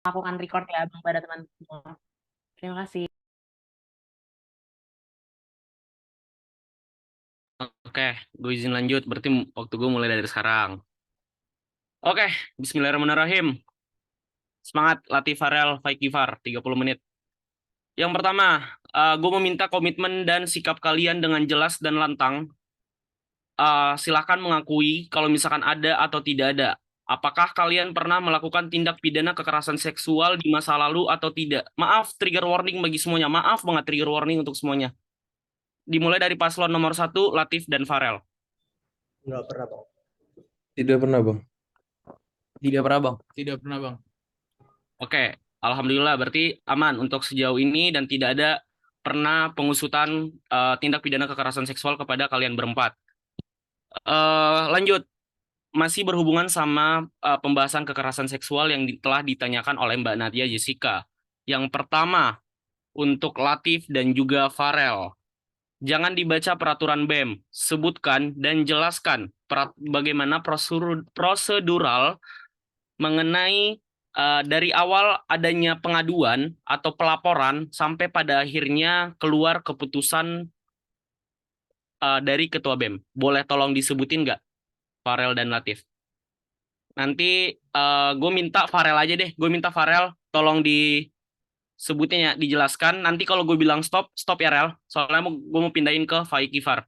lakukan record ya Bang pada teman semua. Terima kasih. Oke, gue izin lanjut. Berarti waktu gue mulai dari sekarang. Oke, Bismillahirrahmanirrahim. Semangat latih Farel Faikifar 30 menit. Yang pertama, gue meminta komitmen dan sikap kalian dengan jelas dan lantang. Silakan mengakui kalau misalkan ada atau tidak ada. Apakah kalian pernah melakukan tindak pidana kekerasan seksual di masa lalu atau tidak? Maaf, trigger warning bagi semuanya. Maaf banget trigger warning untuk semuanya. Dimulai dari paslon nomor 1, Latif dan Farel. Nggak pernah, Bang. Tidak pernah, Bang. Tidak pernah, Bang. Tidak pernah, Bang. Oke, alhamdulillah berarti aman untuk sejauh ini dan tidak ada pernah pengusutan tindak pidana kekerasan seksual kepada kalian berempat. Lanjut, masih berhubungan sama pembahasan kekerasan seksual yang telah ditanyakan oleh Mbak Nadia Jessica. Yang pertama, untuk Latif dan juga Farel. Jangan dibaca peraturan BEM, sebutkan dan jelaskan bagaimana prosedural mengenai dari awal adanya pengaduan atau pelaporan sampai pada akhirnya keluar keputusan dari Ketua BEM. Boleh tolong disebutin nggak, Farel dan Latif? Nanti gue minta Farel aja deh. Gue minta Farel tolong disebutin ya, dijelaskan. Nanti kalau gue bilang stop, stop ya Rel. Soalnya gue mau pindahin ke Faikifar.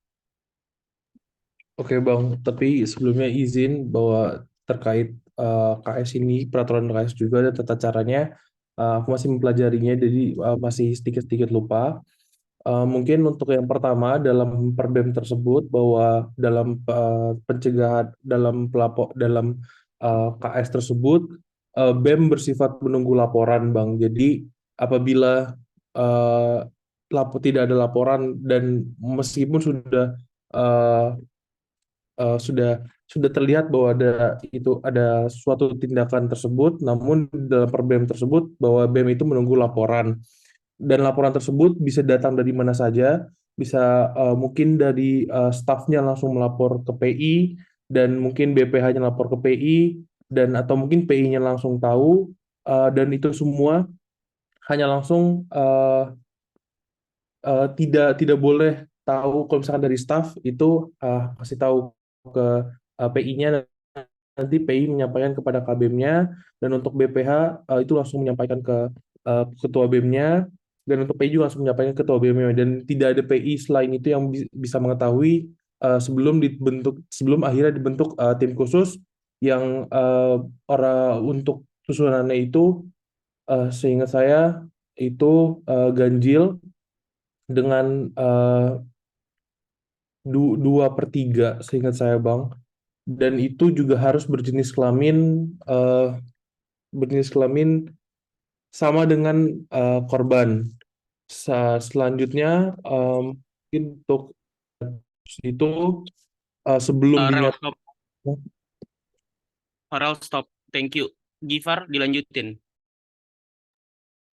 Oke, Bang. Tapi sebelumnya izin bahwa terkait KS ini, peraturan KS juga ada tata caranya. Aku masih mempelajarinya, jadi masih sedikit-sedikit lupa. Mungkin untuk yang pertama dalam Perbem tersebut bahwa dalam pencegahan dalam KS tersebut BEM bersifat menunggu laporan, Bang. Jadi apabila uh, tidak ada laporan dan meskipun uh, sudah terlihat bahwa ada suatu tindakan tersebut, namun dalam Perbem tersebut bahwa BEM itu menunggu laporan dan laporan tersebut bisa datang dari mana saja, bisa mungkin dari stafnya langsung melapor ke PI dan mungkin BPH-nya lapor ke PI dan atau mungkin PI-nya langsung tahu dan itu semua hanya langsung tidak boleh tahu kalau misalkan dari staff itu kasih tahu ke PI-nya, nanti PI menyampaikan kepada KBM-nya dan untuk BPH itu langsung menyampaikan ke ketua BEM-nya dan untuk PI juga langsung menyampaikan ke ketua BEM-nya dan tidak ada PI selain itu yang bisa mengetahui sebelum akhirnya dibentuk tim khusus yang untuk susunannya itu seingat saya itu ganjil dengan 2/3 seingat saya, Bang, dan itu juga harus berjenis kelamin sama dengan korban. Selanjutnya mungkin untuk itu sebelum Rel, dinyatakan. stop. Farel, stop. Thank you. Gifar, dilanjutin.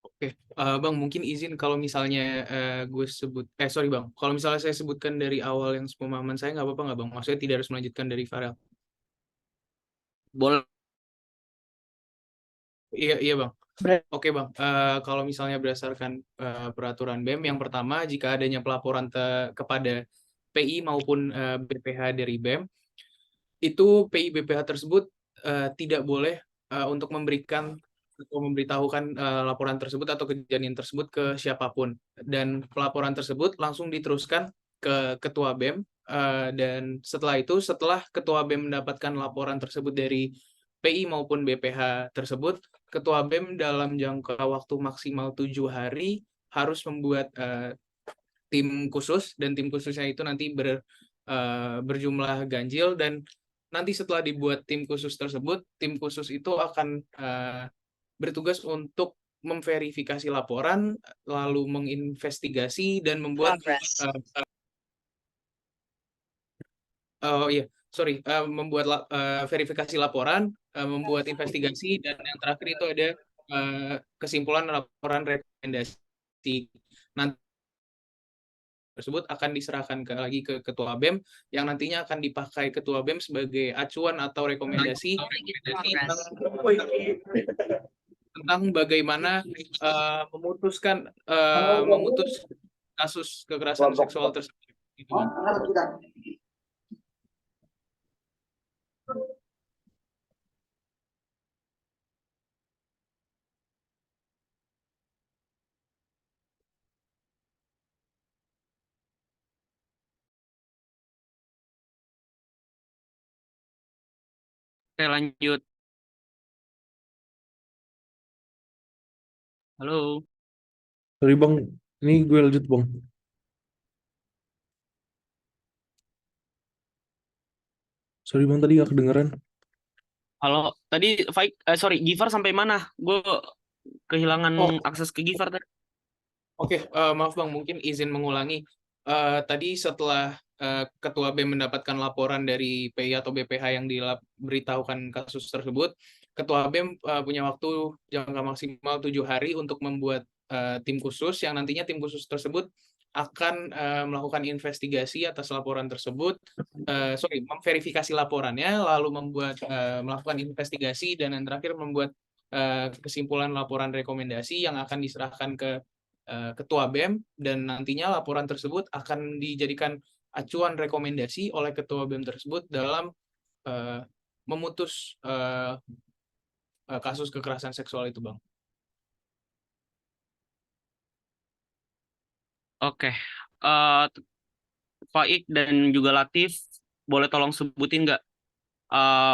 Oke, Bang, mungkin izin kalau misalnya sorry Bang, kalau misalnya saya sebutkan dari awal yang sepemahaman saya nggak apa-apa nggak Bang? Maksudnya tidak harus melanjutkan dari Farel. Boleh. Iya, iya Bang. Oke Bang, kalau misalnya berdasarkan peraturan BEM, yang pertama jika adanya pelaporan kepada PI maupun BPH dari BEM, itu PI BPH tersebut tidak boleh untuk memberikan atau memberitahukan laporan tersebut atau kejadian tersebut ke siapapun. Dan pelaporan tersebut langsung diteruskan ke Ketua BEM, dan setelah itu, setelah Ketua BEM mendapatkan laporan tersebut dari PI maupun BPH tersebut, Ketua BEM dalam jangka waktu maksimal 7 hari harus membuat tim khusus, dan tim khususnya itu nanti berjumlah ganjil, dan nanti setelah dibuat tim khusus tersebut, tim khusus itu akan bertugas untuk memverifikasi laporan, lalu menginvestigasi dan membuat membuat verifikasi laporan, membuat investigasi, dan yang terakhir itu ada kesimpulan laporan rekomendasi. Nanti tersebut akan diserahkan lagi ke Ketua BEM yang nantinya akan dipakai Ketua BEM sebagai acuan atau rekomendasi tentang bagaimana memutus kasus kekerasan seksual tersebut. Gitu, Bang. Oke, lanjut. Halo. Sorry bang, ini gue lanjut bang. Sorry bang, tadi nggak kedengeran. Halo, tadi sorry, Gifar sampai mana? Gue kehilangan Oh, akses ke Gifar tadi. Oke, maaf Bang, mungkin izin mengulangi. Tadi setelah Ketua BEM mendapatkan laporan dari PI atau BPH yang diberitahukan kasus tersebut, Ketua BEM punya waktu jangka maksimal 7 hari untuk membuat tim khusus yang nantinya tim khusus tersebut akan melakukan investigasi atas laporan tersebut, memverifikasi laporannya, lalu melakukan investigasi dan yang terakhir membuat kesimpulan laporan rekomendasi yang akan diserahkan ke Ketua BEM dan nantinya laporan tersebut akan dijadikan acuan rekomendasi oleh Ketua BEM tersebut dalam memutus kasus kekerasan seksual itu, Bang. Oke. Eh, Faik dan juga Latif, boleh tolong sebutin nggak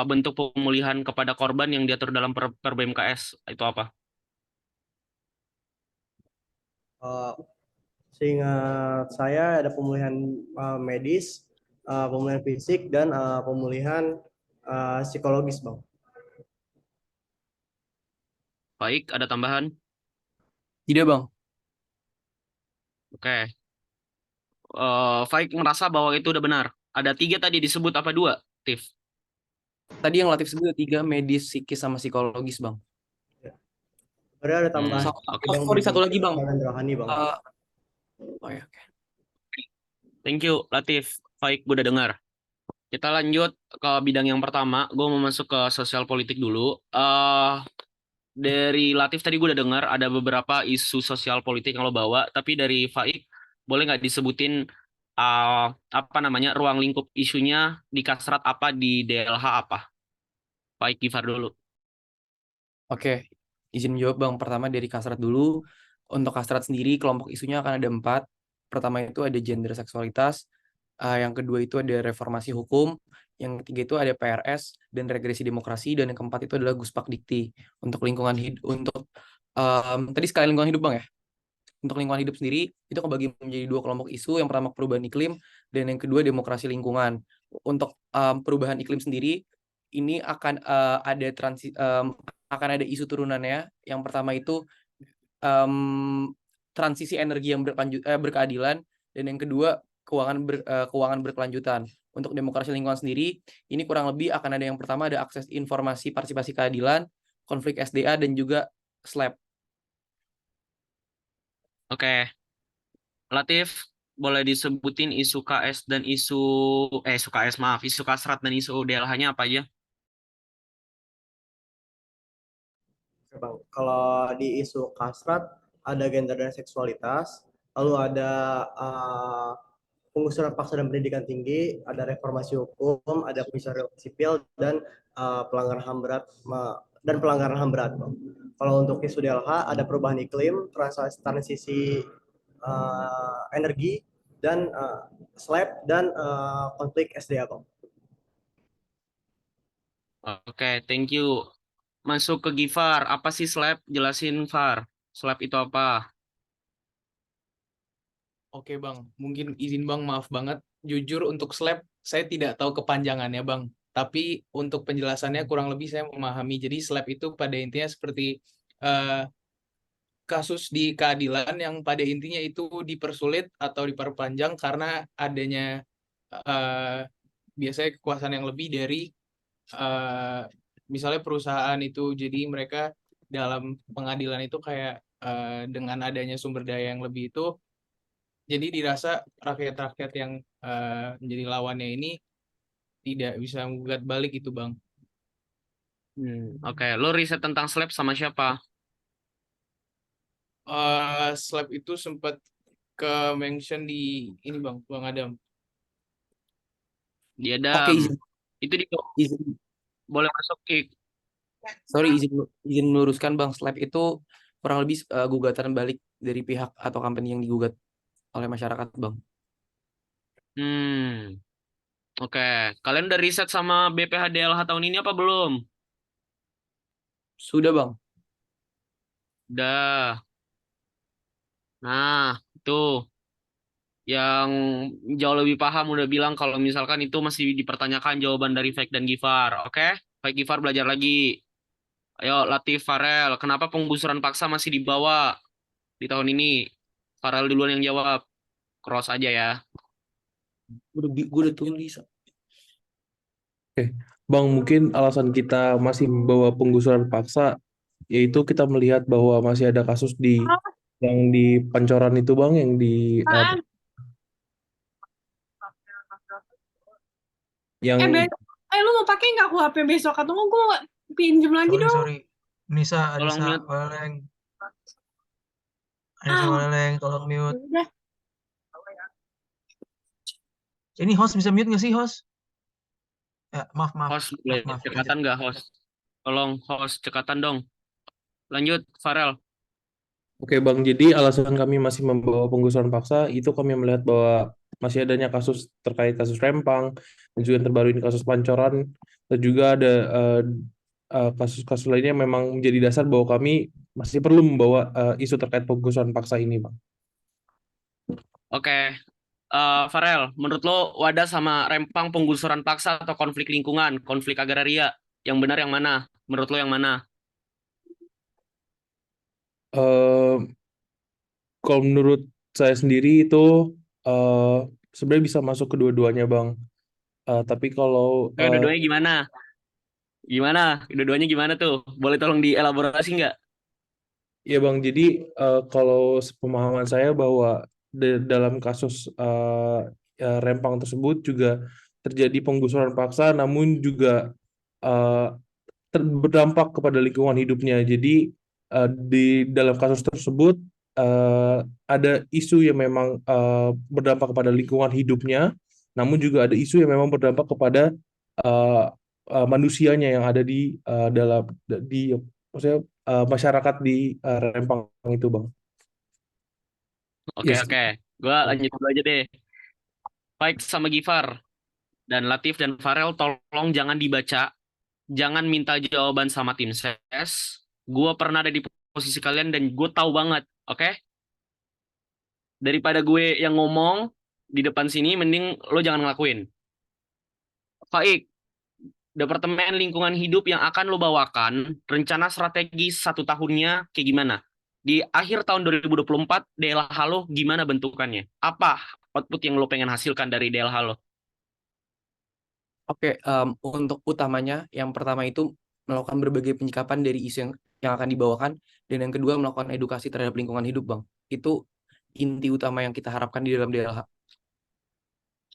bentuk pemulihan kepada korban yang diatur dalam per BMKS itu apa? Seingat saya ada pemulihan medis, pemulihan fisik, dan pemulihan psikologis, Bang. Faik, ada tambahan? Tidak, Bang. Oke. Faik merasa bahwa itu udah benar. Ada 3 tadi disebut apa 2, Tif? Tadi yang Latif sebut 3, medis, psikis, sama psikologis, Bang. Ada tambahan Sorry, satu lagi, Bang. rohani, Bang. Oh ya, oke. Thank you, Latif. Faik, gue udah dengar. Kita lanjut ke bidang yang pertama. Gue mau masuk ke sosial politik dulu. Dari Latif tadi gue udah dengar ada beberapa isu sosial politik yang lo bawa. Tapi dari Faik, boleh nggak disebutin apa namanya ruang lingkup isunya di Kasrat apa, di DLH apa? Faik, Gifar dulu. Oke, izin menjawab, Bang. Pertama dari Kasrat dulu. Untuk Kasrat sendiri, kelompok isunya akan ada 4. Pertama itu ada gender seksualitas. Yang kedua itu ada reformasi hukum. Yang ketiga itu ada PRS dan regresi demokrasi. Dan yang keempat itu adalah Guspak Dikti. Untuk lingkungan hidup, tadi sekali lingkungan hidup, Bang ya. Untuk lingkungan hidup sendiri, itu kebagi menjadi 2 kelompok isu. Yang pertama perubahan iklim, dan yang kedua demokrasi lingkungan. Untuk perubahan iklim sendiri, ini akan akan ada isu turunannya. Yang pertama itu transisi energi yang berkeadilan, dan yang kedua keuangan berkelanjutan. Untuk demokrasi lingkungan sendiri, ini kurang lebih akan ada yang pertama ada akses informasi partisipasi keadilan, konflik SDA, dan juga SLAP. Oke. Latif, boleh disebutin isu KS dan isu Kasrat dan isu DLH-nya apa aja? Oke, Bang. Kalau di isu Kasrat ada gender dan seksualitas, lalu ada pengusuran paksa dan pendidikan tinggi, ada reformasi hukum, ada pengusuran sipil, dan pelanggaran HAM berat pelanggaran HAM berat. Bang. Kalau untuk isu DLH ada perubahan iklim, transisi energi, dan SLAP, dan konflik SDA, Bang. Oke, thank you. Masuk ke Gifar, apa sih SLAP? Jelasin, Far. SLAP itu apa? Oke, Bang. Mungkin izin Bang, maaf banget. Jujur untuk SLAP, saya tidak tahu kepanjangannya, Bang. Tapi untuk penjelasannya kurang lebih saya memahami. Jadi SLAP itu pada intinya seperti kasus di keadilan yang pada intinya itu dipersulit atau diperpanjang karena adanya biasanya kekuasaan yang lebih dari misalnya perusahaan itu. Jadi mereka dalam pengadilan itu kayak dengan adanya sumber daya yang lebih itu, jadi dirasa rakyat-rakyat yang menjadi lawannya ini tidak bisa menggugat balik itu, Bang. Oke. Lo riset tentang SLAP sama siapa? Slab itu sempat ke mention di ini Bang Adam. Di Oke, Adam. izin, Itu izin, boleh masuk Ik. sorry, izin meluruskan Bang, slab itu kurang lebih gugatan balik dari pihak atau company yang digugat oleh masyarakat Bang. Oke. Kalian udah riset sama BPH DLH tahun ini apa belum? Sudah Bang. Udah. Nah, itu yang jauh lebih paham udah bilang kalau misalkan itu masih dipertanyakan jawaban dari Fake dan Gifar. Oke? Fake Gifar belajar lagi. Ayo, Latif, Farel. Kenapa penggusuran paksa masih dibawa di tahun ini? Farel duluan yang jawab. Cross aja ya. Gue udah tulis. Oke, Bang, mungkin alasan kita masih membawa penggusuran paksa yaitu kita melihat bahwa masih ada kasus yang di Pancoran itu, Bang, yang di yang Lu mau pakai nggak aku HP besok atau mau gue pinjem lagi dong? Sorry. Nisa, Tolong mute. Waleleng. Anissa Waleleng, tolong mute. Udah. Ini host bisa mute nggak sih, host? Ya, maaf. Host, boleh Maaf. cekatan nggak host? Tolong host, cekatan dong. Lanjut, Farel. Oke, Bang, jadi alasan kami masih membawa penggusuran paksa itu kami melihat bahwa masih adanya kasus terkait kasus Rempang dan juga yang terbaru ini kasus Pancoran dan juga ada kasus-kasus lainnya yang memang menjadi dasar bahwa kami masih perlu membawa isu terkait penggusuran paksa ini, Bang. Oke. Farel, menurut lo Wadah sama Rempang penggusuran paksa atau konflik lingkungan, konflik agraria, yang benar yang mana? Menurut lo yang mana? Kalau menurut saya sendiri itu sebenarnya bisa masuk kedua-duanya, Bang. Tapi kalau Dua-duanya gimana? Gimana? Dua-duanya gimana tuh? Boleh tolong dielaborasi nggak? ya, Bang, jadi kalau pemahaman saya bahwa dalam kasus Rempang tersebut juga terjadi penggusuran paksa, namun juga eh, berdampak kepada lingkungan hidupnya. Jadi di dalam kasus tersebut ada isu yang memang berdampak kepada lingkungan hidupnya, namun juga ada isu yang memang berdampak kepada eh, manusianya yang ada di maksudnya masyarakat di Rempang itu, Bang. Oke, Yes. Gue lanjut dulu aja deh. Baik sama Gifar dan Latif dan Farel, tolong jangan dibaca. Jangan minta jawaban sama tim ses. Gue pernah ada di posisi kalian dan gue tahu banget, oke? Daripada gue yang ngomong di depan sini, mending lo jangan ngelakuin. Faik, Departemen Lingkungan Hidup yang akan lo bawakan, rencana strategis 1 tahunnya kayak gimana? Di akhir tahun 2024, DLH lo gimana bentukannya? Apa output yang lo pengen hasilkan dari DLH lo? Oke, untuk utamanya, yang pertama itu melakukan berbagai penyikapan dari isu yang akan dibawakan, dan yang kedua melakukan edukasi terhadap lingkungan hidup, Bang. Itu inti utama yang kita harapkan di dalam DLH.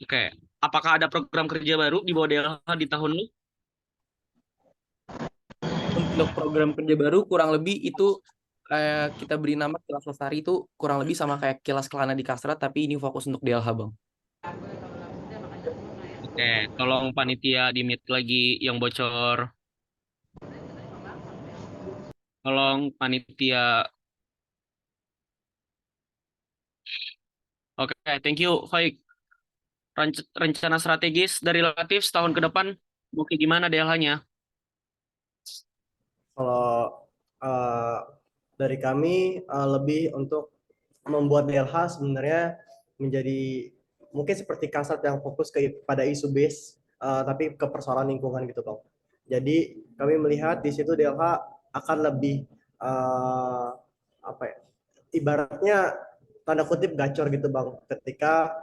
Oke, apakah ada program kerja baru di bawah DLH di tahun ini? Untuk program kerja baru kurang lebih itu kita beri nama Kilas Lestari, itu kurang lebih sama kayak Kilas Kelana di Kasrat, tapi ini fokus untuk DLH, Bang. Oke, tolong panitia di-mute lagi yang bocor. Tolong panitia. Oke, thank you, Faik. Rencana strategis dari Latif setahun ke depan, mau kayak gimana DLH-nya? Kalau dari kami lebih untuk membuat DLH sebenarnya menjadi mungkin seperti Kasat yang fokus pada isu base, tapi ke persoalan lingkungan gitu, Bang. Jadi kami melihat di situ DLH akan lebih apa ya? Ibaratnya tanda kutip gacor gitu, Bang. Ketika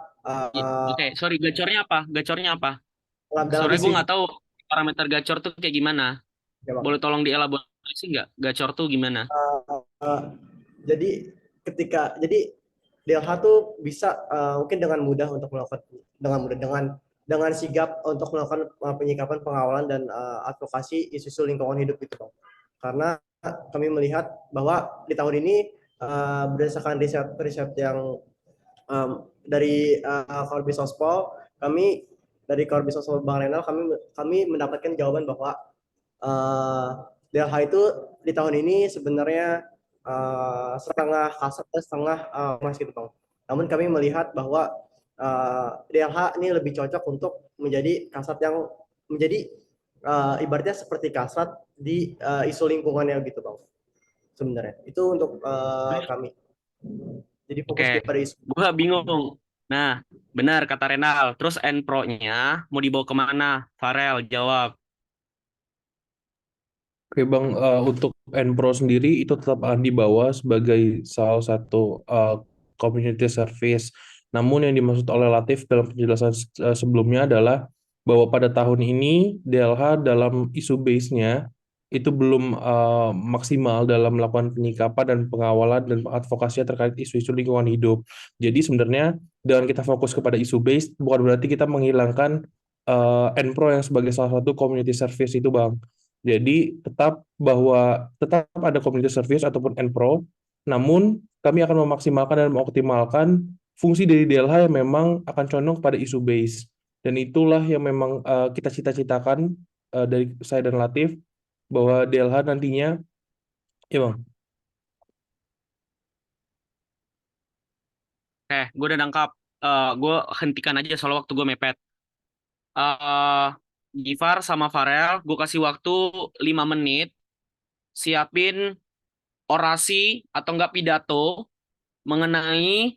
Oke, sorry, gacornya apa? Gacornya apa? dalam Soalnya gue isu nggak tahu parameter gacor tuh kayak gimana. ya, Bang. Boleh tolong dielaborasi nggak? Gacor tuh gimana? Jadi DLH tuh bisa mungkin dengan mudah untuk melakukan dengan sigap untuk melakukan penyikapan pengawalan dan advokasi isu-isu lingkungan hidup itu, Bang. Karena kami melihat bahwa di tahun ini berdasarkan riset yang dari Korbis Sospo, kami dari Korbis Sospo Bang Renal, kami mendapatkan jawaban bahwa DLH itu di tahun ini sebenarnya setengah kasar dan setengah emas gitu Bang. Namun kami melihat bahwa DLH ini lebih cocok untuk menjadi kasat yang menjadi ibaratnya seperti kasat di isu lingkungannya gitu Bang. Sebenarnya itu untuk kami. Jadi fokus Oke, kepada isu. gua bingung. Nah, benar kata Renal. Terus end pro-nya mau dibawa kemana? Farel jawab. Oke Bang, untuk N-Pro sendiri itu tetap akan dibawa sebagai salah satu community service. Namun yang dimaksud oleh Latif dalam penjelasan sebelumnya adalah bahwa pada tahun ini DLH dalam isu base-nya itu belum maksimal dalam melakukan penyikapan dan pengawalan dan advokasi terkait isu-isu lingkungan hidup. Jadi sebenarnya dengan kita fokus kepada isu base bukan berarti kita menghilangkan N-Pro yang sebagai salah satu community service itu Bang. Jadi tetap ada community service ataupun N-Pro, namun kami akan memaksimalkan dan mengoptimalkan fungsi dari DLH yang memang akan condong pada isu base. Dan itulah yang memang kita cita-citakan dari saya dan Latif, bahwa DLH nantinya, ya Bang, Gue udah nangkap. Gue hentikan aja soal waktu gue mepet. eh Gifar sama Farel, gue kasih waktu 5 menit. Siapin orasi atau enggak pidato mengenai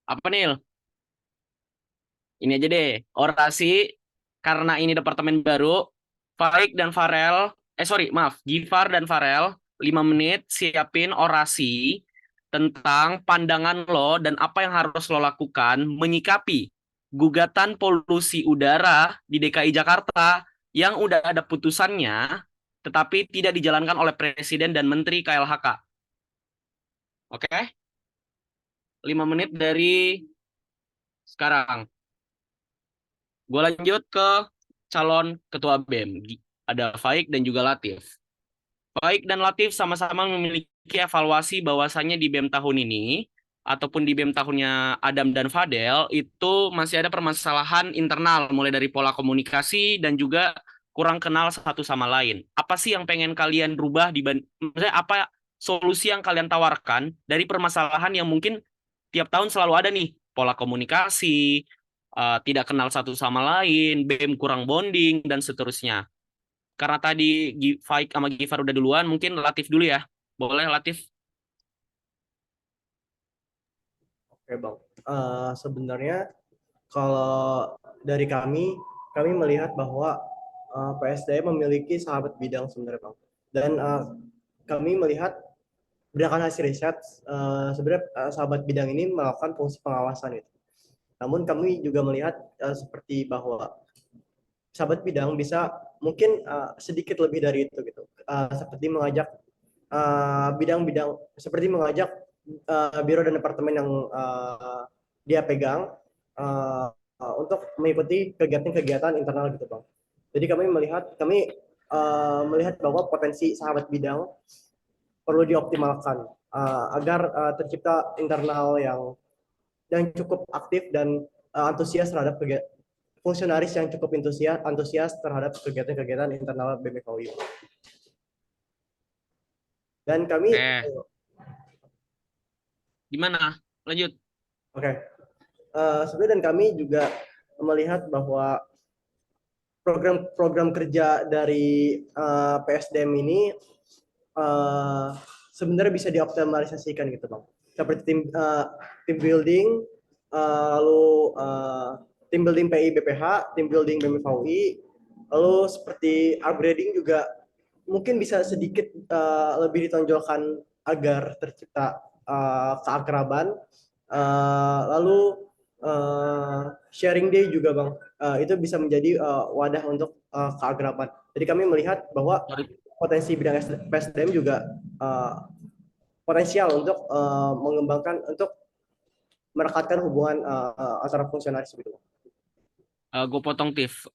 apa Nil? Ini aja deh, orasi karena ini departemen baru. Faik dan Farel, maaf, Gifar dan Farel, 5 menit siapin orasi tentang pandangan lo dan apa yang harus lo lakukan menyikapi gugatan polusi udara di DKI Jakarta yang udah ada putusannya, tetapi tidak dijalankan oleh Presiden dan Menteri KLHK. Oke? 5 menit dari sekarang. Gue lanjut ke calon ketua BEM. Ada Faik dan juga Latif. Faik dan Latif sama-sama memiliki evaluasi bahwasannya di BEM tahun ini, ataupun di BEM tahunnya Adam dan Fadel, itu masih ada permasalahan internal, mulai dari pola komunikasi dan juga kurang kenal satu sama lain. Apa sih yang pengen kalian rubah, maksudnya apa solusi yang kalian tawarkan dari permasalahan yang mungkin tiap tahun selalu ada nih, pola komunikasi, tidak kenal satu sama lain, BEM kurang bonding, dan seterusnya. Karena tadi Faik sama Gifar udah duluan, mungkin Latif dulu ya. Boleh Latif? Oke Bang. Sebenarnya kalau dari kami melihat bahwa PSDM memiliki sahabat bidang sebenarnya Bang. Dan kami melihat berdasarkan hasil riset, sebenarnya sahabat bidang ini melakukan fungsi pengawasan itu. Namun kami juga melihat seperti bahwa sahabat bidang bisa mungkin sedikit lebih dari itu gitu. Seperti mengajak bidang-bidang, seperti mengajak biro dan departemen yang dia pegang untuk mengikuti kegiatan-kegiatan internal gitu Bang. Jadi kami melihat bahwa potensi sahabat bidang perlu dioptimalkan agar tercipta internal yang cukup aktif dan antusias terhadap fungsionaris yang cukup antusias terhadap kegiatan-kegiatan internal BMFOI. Dan kami Gimana? Lanjut. Oke. Sebenarnya dan kami juga melihat bahwa program kerja dari PSDM ini sebenarnya bisa dioptimalisasikan gitu Bang. Seperti tim building, lalu tim building PI BPH, tim building BMFUI, lalu seperti upgrading juga mungkin bisa sedikit lebih ditonjolkan agar tercipta keakraban. Lalu sharing day juga Bang, itu bisa menjadi wadah untuk keakraban. Jadi kami melihat bahwa potensi bidang PSDM juga potensial untuk mengembangkan, untuk merekatkan hubungan antara fungsionaris gitu. Gue potong Tif.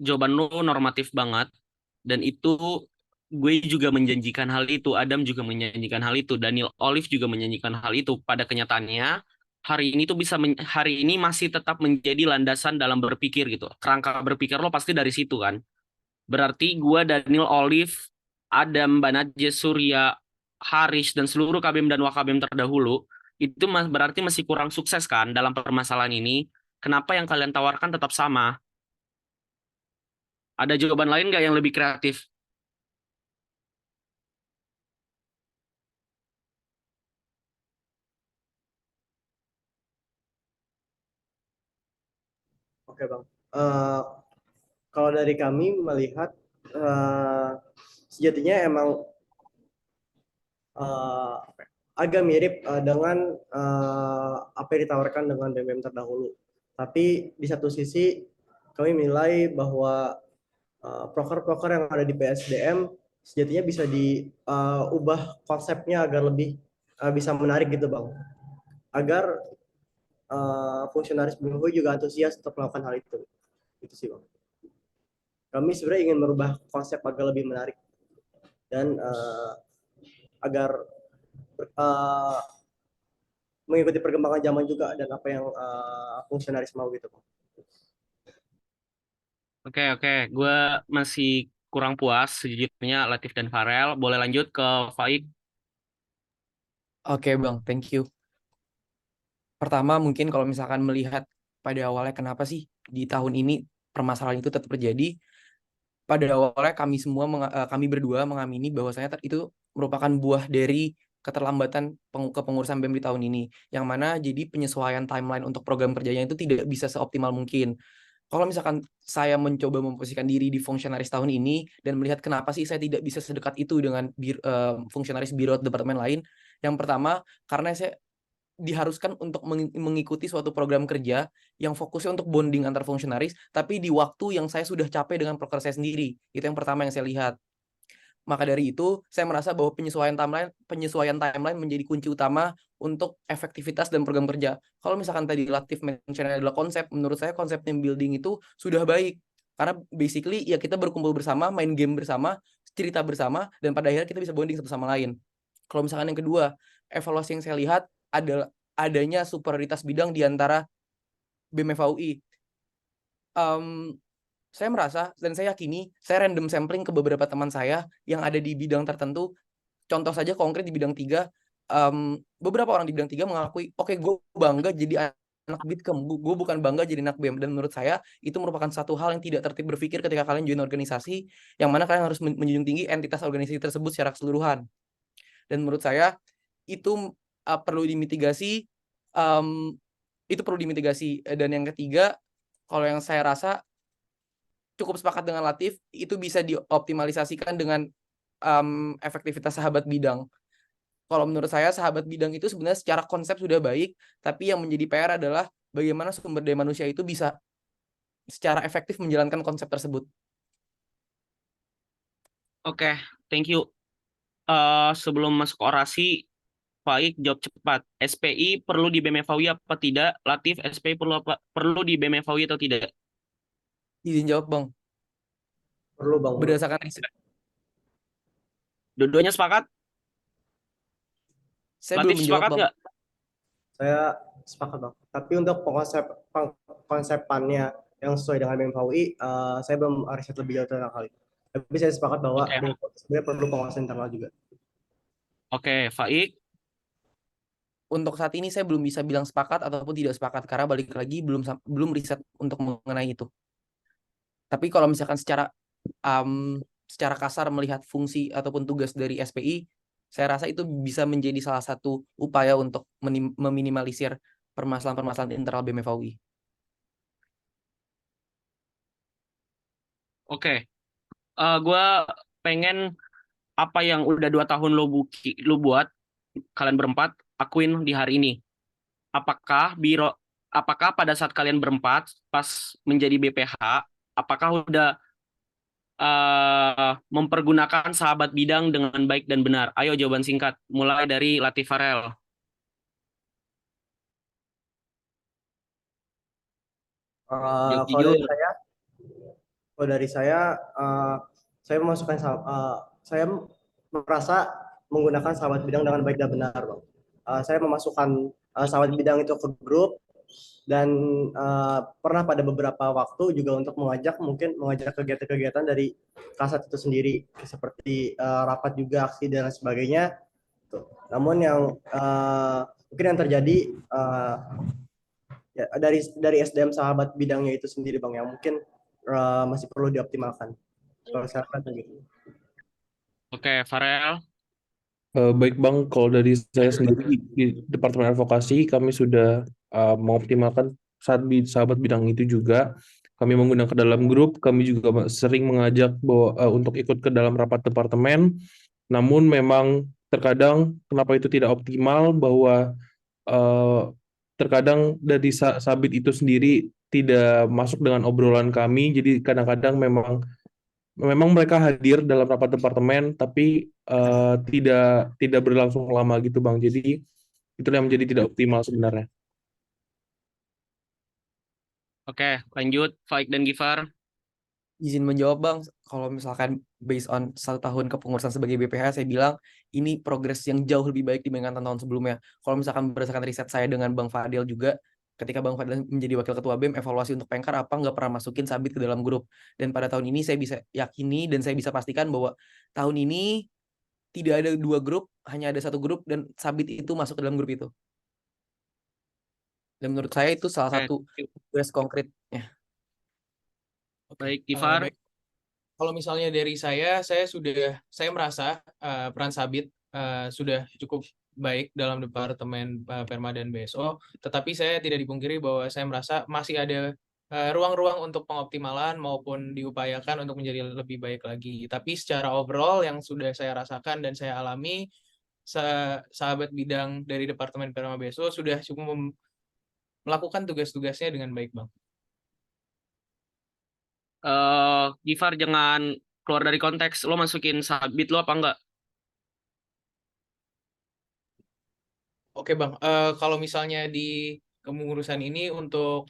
Jawaban lu normatif banget dan itu gue juga menjanjikan hal itu, Adam juga menjanjikan hal itu, Daniel Olive juga menjanjikan hal itu. Pada kenyataannya, hari ini masih tetap menjadi landasan dalam berpikir gitu. Kerangka berpikir lo pasti dari situ kan. Berarti gue, Daniel Olive, Adam, Banatje, Surya, Haris, dan seluruh KBM dan Wakabem terdahulu, itu berarti masih kurang sukses kan dalam permasalahan ini. Kenapa yang kalian tawarkan tetap sama? Ada jawaban lain nggak yang lebih kreatif? Oke Bang. Kalau dari kami melihat sejatinya emang agak mirip dengan apa yang ditawarkan dengan BBM terdahulu. Tapi di satu sisi kami menilai bahwa proker-proker yang ada di PSDM sejatinya bisa diubah konsepnya agar lebih bisa menarik gitu Bang. Agar fungsionaris BMFUI juga antusias untuk melakukan hal itu. Itu sih Bang. Kami sebenarnya ingin merubah konsep agar lebih menarik dan agar mengikuti perkembangan zaman juga dan apa yang fungsionaris mau gitu. Oke. Gue masih kurang puas sejujurnya Latif dan Farel. Boleh lanjut ke Faik? Oke Bang, thank you. Pertama mungkin kalau misalkan melihat pada awalnya kenapa sih di tahun ini permasalahan itu tetap terjadi. Pada awalnya kami berdua mengamini bahwasanya itu merupakan buah dari keterlambatan kepengurusan BEM di tahun ini, yang mana jadi penyesuaian timeline untuk program kerjanya itu tidak bisa seoptimal mungkin. Kalau misalkan saya mencoba memposisikan diri di fungsionaris tahun ini dan melihat kenapa sih saya tidak bisa sedekat itu dengan fungsionaris biro departemen lain, yang pertama karena saya diharuskan untuk mengikuti suatu program kerja yang fokusnya untuk bonding antar fungsionaris, tapi di waktu yang saya sudah capek dengan proker saya sendiri. Itu yang pertama yang saya lihat. Maka dari itu, saya merasa bahwa penyesuaian timeline menjadi kunci utama untuk efektivitas dan program kerja. Kalau misalkan tadi Latif mention adalah konsep, menurut saya konsep team building itu sudah baik. Karena basically ya kita berkumpul bersama, main game bersama, cerita bersama, dan pada akhirnya kita bisa bonding satu sama lain. Kalau misalkan yang kedua, evaluasi yang saya lihat adalah adanya superioritas bidang di antara BEM FAUI. Saya merasa dan saya yakini, saya random sampling ke beberapa teman saya yang ada di bidang tertentu. Contoh saja konkret di bidang 3, beberapa orang di bidang 3 mengakui, oke, gue bangga jadi anak Bitkem, gue bukan bangga jadi anak BEM. Dan menurut saya, itu merupakan satu hal yang tidak tertib berpikir ketika kalian join organisasi, yang mana kalian harus menjunjung tinggi entitas organisasi tersebut secara keseluruhan. Dan menurut saya, itu perlu dimitigasi, Dan yang ketiga, kalau yang saya rasa cukup sepakat dengan Latif, itu bisa dioptimalisasikan dengan efektivitas sahabat bidang. Kalau menurut saya sahabat bidang itu sebenarnya secara konsep sudah baik, tapi yang menjadi PR adalah bagaimana sumber daya manusia itu bisa secara efektif menjalankan konsep tersebut. Oke, thank you. Sebelum masuk orasi, Faik jawab cepat. SPI perlu di BEM FAUI apa tidak? Latif, SPI perlu di BEM FAUI atau tidak? Izin jawab, Bang. Perlu Bang. Berdasarkan riset. Dua-duanya sepakat? Saya Latif belum menjawab, sepakat Bang. nggak? Saya sepakat Bang. Tapi untuk konsepannya yang sesuai dengan BEM FAUI, saya belum riset lebih jauh tentang hal itu. Tapi saya sepakat bahwa sebenarnya perlu pengawasan internal juga. Oke, Faik. Untuk saat ini saya belum bisa bilang sepakat ataupun tidak sepakat karena balik lagi belum riset untuk mengenai itu. Tapi kalau misalkan secara kasar melihat fungsi ataupun tugas dari SPI, saya rasa itu bisa menjadi salah satu upaya untuk meminimalisir permasalahan-permasalahan internal BEM FAUI. Oke. Gue pengen apa yang udah 2 tahun lo buat, kalian berempat, akuin di hari ini. Apakah pada saat kalian berempat, pas menjadi BPH, apakah udah mempergunakan sahabat bidang dengan baik dan benar? Ayo jawaban singkat, mulai dari Latif Farel. Kalau dari saya, saya memasukkan saya merasa menggunakan sahabat bidang dengan baik dan benar, Bang. Saya memasukkan sahabat bidang itu ke grup dan pernah pada beberapa waktu juga untuk mengajak kegiatan-kegiatan dari Kasat itu sendiri seperti rapat juga, aksi dan lain sebagainya. Namun yang mungkin yang terjadi ya, dari SDM sahabat bidangnya itu sendiri, Bang, yang mungkin masih perlu dioptimalkan. Kalau saya lihat begitu. Oke, Farel. Baik Bang, kalau dari saya sendiri di Departemen Advokasi kami sudah mengoptimalkan sahabat bidang itu juga. Kami menggunakan dalam grup, kami juga sering mengajak bahwa untuk ikut ke dalam rapat departemen. Namun memang terkadang kenapa itu tidak optimal bahwa terkadang dari sabit itu sendiri tidak masuk dengan obrolan kami. Jadi kadang-kadang memang mereka hadir dalam rapat departemen tapi tidak berlangsung lama gitu Bang. Jadi itu yang menjadi tidak optimal sebenarnya. Oke, lanjut Faik dan Gifar. Izin menjawab Bang, kalau misalkan based on 1 tahun kepengurusan sebagai BPH, saya bilang ini progres yang jauh lebih baik dibandingkan tahun sebelumnya. Kalau misalkan berdasarkan riset saya dengan Bang Fadil juga, ketika Bang Fadil menjadi wakil ketua BEM, evaluasi untuk Pengkar apa nggak pernah masukin sabit ke dalam grup. Dan pada tahun ini saya bisa yakini dan saya bisa pastikan bahwa tahun ini tidak ada 2 grup, hanya ada 1 grup dan sabit itu masuk ke dalam grup itu. Dan menurut saya itu salah satu progres konkretnya. Baik, Gifar. Baik. Kalau misalnya dari saya merasa peran sabit sudah cukup baik dalam Departemen Perma dan BSO, tetapi saya tidak dipungkiri bahwa saya merasa masih ada ruang-ruang untuk pengoptimalan maupun diupayakan untuk menjadi lebih baik lagi. Tapi secara overall yang sudah saya rasakan dan saya alami, sahabat bidang dari Departemen Perma BSO sudah cukup melakukan tugas-tugasnya dengan baik, Bang. Gifar jangan keluar dari konteks. Lo masukin sabit lo apa enggak? Oke Bang, kalau misalnya di kepengurusan ini untuk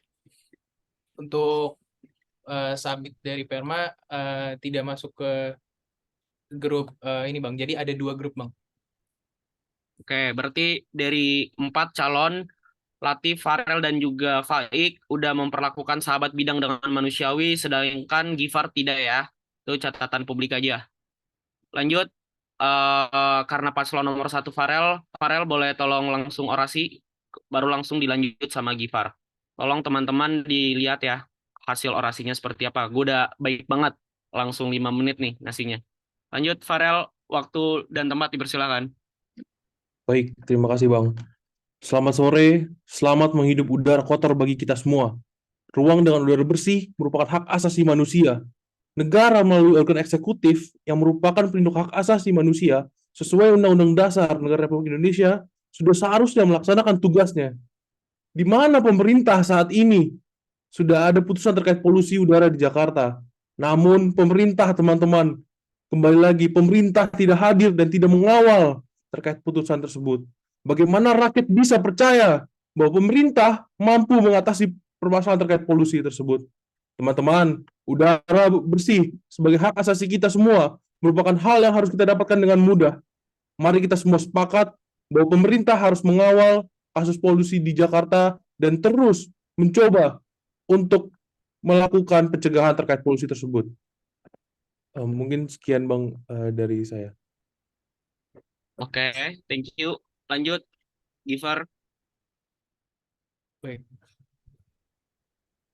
sabit dari Perma tidak masuk ke grup ini Bang. Jadi ada 2 grup Bang. Oke, berarti dari 4 calon, Latif, Farel, dan juga Faik udah memperlakukan sahabat bidang dengan manusiawi, sedangkan Gifar tidak ya. Itu catatan publik aja. Lanjut, karena paslon nomor 1 Farel boleh tolong langsung orasi, baru langsung dilanjut sama Gifar. Tolong teman-teman dilihat ya, hasil orasinya seperti apa. Gue udah baik banget, langsung 5 menit nih ngasihnya. Lanjut, Farel, waktu dan tempat dipersilakan. Baik, terima kasih Bang. Selamat sore, selamat menghidup udara kotor bagi kita semua. Ruang dengan udara bersih merupakan hak asasi manusia. Negara melalui organ eksekutif yang merupakan pelindung hak asasi manusia sesuai Undang-Undang Dasar Negara Republik Indonesia sudah seharusnya melaksanakan tugasnya. Di mana pemerintah saat ini sudah ada putusan terkait polusi udara di Jakarta. Namun pemerintah teman-teman, kembali lagi pemerintah tidak hadir dan tidak mengawal terkait putusan tersebut. Bagaimana rakyat bisa percaya bahwa pemerintah mampu mengatasi permasalahan terkait polusi tersebut? Teman-teman, udara bersih sebagai hak asasi kita semua merupakan hal yang harus kita dapatkan dengan mudah. Mari kita semua sepakat bahwa pemerintah harus mengawal kasus polusi di Jakarta dan terus mencoba untuk melakukan pencegahan terkait polusi tersebut. Mungkin sekian Bang dari saya. Oke, thank you. Lanjut, Gifar. Baik.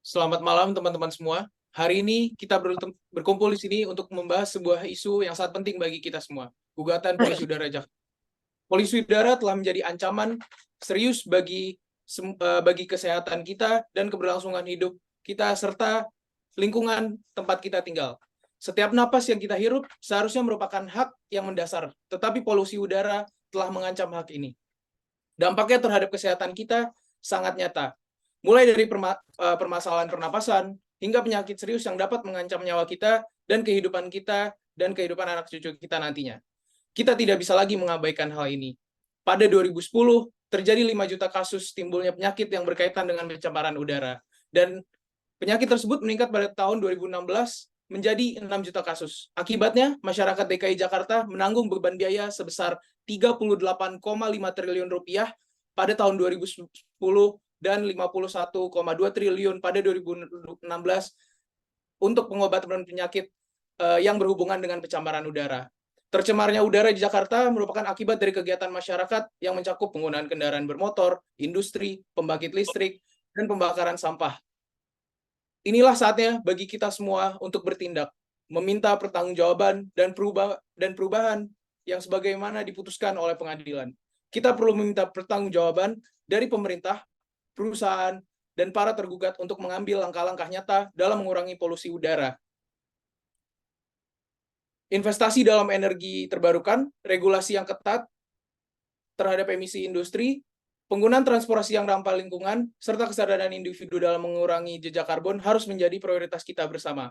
Selamat malam teman-teman semua. Hari ini kita berkumpul di sini untuk membahas sebuah isu yang sangat penting bagi kita semua. Gugatan polusi udara Jakarta. Polusi udara telah menjadi ancaman serius bagi kesehatan kita dan keberlangsungan hidup kita serta lingkungan tempat kita tinggal. Setiap napas yang kita hirup seharusnya merupakan hak yang mendasar, tetapi polusi udara telah mengancam hak ini. Dampaknya terhadap kesehatan kita sangat nyata, mulai dari permasalahan pernapasan hingga penyakit serius yang dapat mengancam nyawa kita dan kehidupan anak cucu kita nantinya. Kita tidak bisa lagi mengabaikan hal ini. Pada 2010, terjadi 5 juta kasus timbulnya penyakit yang berkaitan dengan pencemaran udara. Dan penyakit tersebut meningkat pada tahun 2016 menjadi 6 juta kasus. Akibatnya, masyarakat DKI Jakarta menanggung beban biaya sebesar 38,5 triliun rupiah pada tahun 2010 dan 51,2 triliun pada 2016 untuk pengobatan penyakit yang berhubungan dengan pencemaran udara. Tercemarnya udara di Jakarta merupakan akibat dari kegiatan masyarakat yang mencakup penggunaan kendaraan bermotor, industri, pembangkit listrik, dan pembakaran sampah. Inilah saatnya bagi kita semua untuk bertindak, meminta pertanggungjawaban dan perubahan yang sebagaimana diputuskan oleh pengadilan. Kita perlu meminta pertanggungjawaban dari pemerintah, perusahaan, dan para tergugat untuk mengambil langkah-langkah nyata dalam mengurangi polusi udara. Investasi dalam energi terbarukan, regulasi yang ketat terhadap emisi industri, penggunaan transportasi yang ramah lingkungan, serta kesadaran individu dalam mengurangi jejak karbon harus menjadi prioritas kita bersama.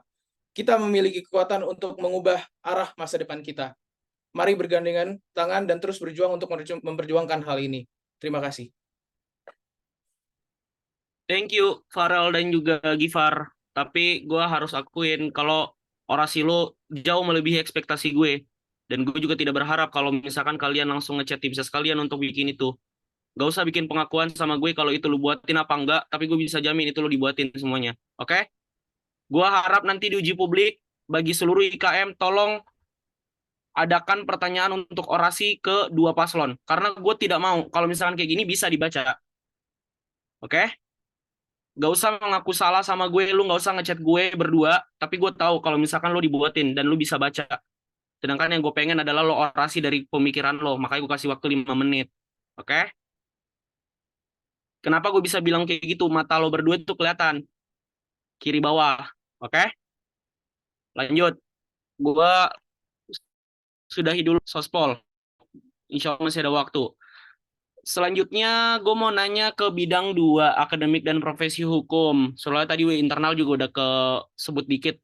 Kita memiliki kekuatan untuk mengubah arah masa depan kita. Mari bergandengan tangan dan terus berjuang untuk memperjuangkan hal ini. Terima kasih. Thank you, Farel dan juga Gifar. Tapi gue harus akuin kalau orasi lo jauh melebihi ekspektasi gue. Dan gue juga tidak berharap kalau misalkan kalian langsung ngechat tim ses kalian untuk bikin itu. Gak usah bikin pengakuan sama gue kalau itu lu buatin apa enggak, tapi gue bisa jamin itu lu dibuatin semuanya. Oke? Gue harap nanti di uji publik, bagi seluruh IKM, tolong adakan pertanyaan untuk orasi ke dua paslon. Karena gue tidak mau, kalau misalkan kayak gini bisa dibaca. Oke? Gak usah mengaku salah sama gue, lu gak usah ngechat gue berdua, tapi gue tahu kalau misalkan lu dibuatin dan lu bisa baca. Sedangkan yang gue pengen adalah lo orasi dari pemikiran lo, makanya gue kasih waktu 5 menit. Oke? Kenapa gue bisa bilang kayak gitu? Mata lo berdua itu kelihatan. Kiri bawah. Oke? Lanjut. Gue sudahi dulu sospol. Insya Allah masih ada waktu. Selanjutnya gue mau nanya ke bidang 2, akademik dan profesi hukum. Soalnya tadi internal juga udah kesebut dikit.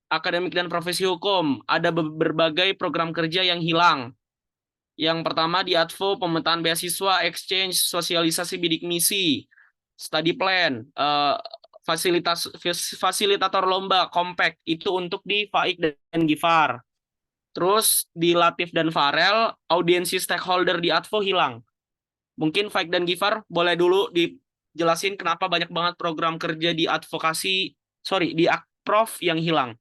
Akademik dan profesi hukum. Ada berbagai program kerja yang hilang. Yang pertama di Advo, pemetaan beasiswa, exchange, sosialisasi bidik misi, study plan, fasilitator lomba, compact, itu untuk di Faik dan Gifar. Terus di Latif dan Farel, audiensi stakeholder di Advo hilang. Mungkin Faik dan Gifar boleh dulu dijelasin kenapa banyak banget program kerja di advokasi, di Akprof yang hilang.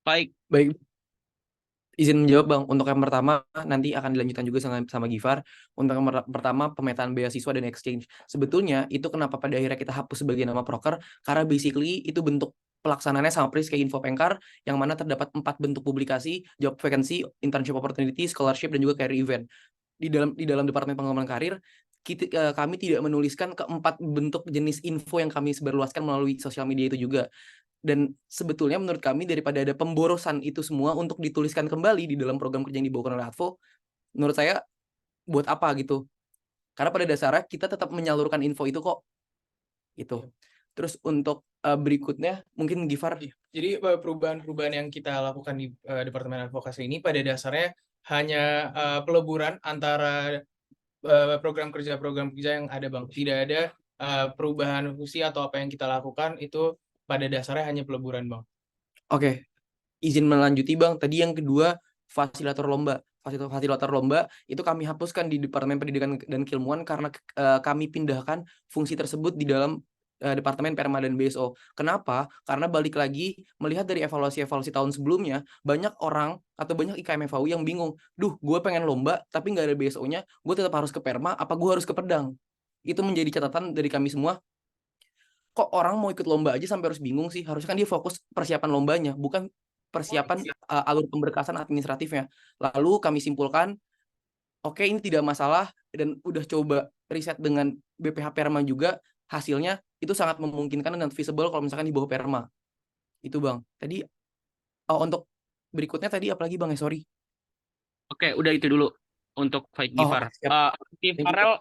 Faik. Baik, izin menjawab Bang. Untuk yang pertama nanti akan dilanjutkan juga sama Gifar. Untuk yang pertama pemetaan beasiswa dan exchange. Sebetulnya itu kenapa pada akhirnya kita hapus sebagai nama proker, karena basically itu bentuk pelaksanaannya sama persis kayak Info Pengkar, yang mana terdapat 4 bentuk publikasi: job vacancy, internship opportunity, scholarship, dan juga career event. Di dalam Departemen Pengembangan Karir, kami tidak menuliskan keempat bentuk jenis info yang kami sebarluaskan melalui sosial media itu juga. Dan sebetulnya menurut kami daripada ada pemborosan itu semua untuk dituliskan kembali di dalam program kerja yang dibawakan oleh Advo, menurut saya buat apa gitu. Karena pada dasarnya kita tetap menyalurkan info itu kok. Gitu. Terus untuk berikutnya mungkin Gifar. Jadi perubahan-perubahan yang kita lakukan di Departemen Advokasi ini pada dasarnya hanya peleburan antara program kerja yang ada Bang. Tidak ada perubahan fungsi atau apa yang kita lakukan, itu pada dasarnya hanya peleburan Bang. Oke, izin melanjuti Bang. Tadi yang kedua, fasilitator lomba. Fasilitator lomba itu kami hapuskan di Departemen Pendidikan dan Keilmuan karena kami pindahkan fungsi tersebut di dalam Departemen Perma dan BSO. Kenapa? Karena balik lagi melihat dari evaluasi tahun sebelumnya, banyak orang atau banyak IKM FAU yang bingung. Duh, gue pengen lomba tapi nggak ada BSO-nya, gue tetap harus ke Perma, apa gue harus ke Pedang? Itu menjadi catatan dari kami semua. Kok orang mau ikut lomba aja sampai harus bingung sih? Harusnya kan dia fokus persiapan lombanya, bukan persiapan alur pemberkasan administratifnya. Lalu kami simpulkan, oke, ini tidak masalah, dan udah coba riset dengan BPH Perma juga, hasilnya itu sangat memungkinkan dan feasible kalau misalkan di bawah Perma. Itu Bang. Tadi untuk berikutnya tadi apalagi Bang ya, sorry. Oke, udah itu dulu untuk Faik Gifar. Farel,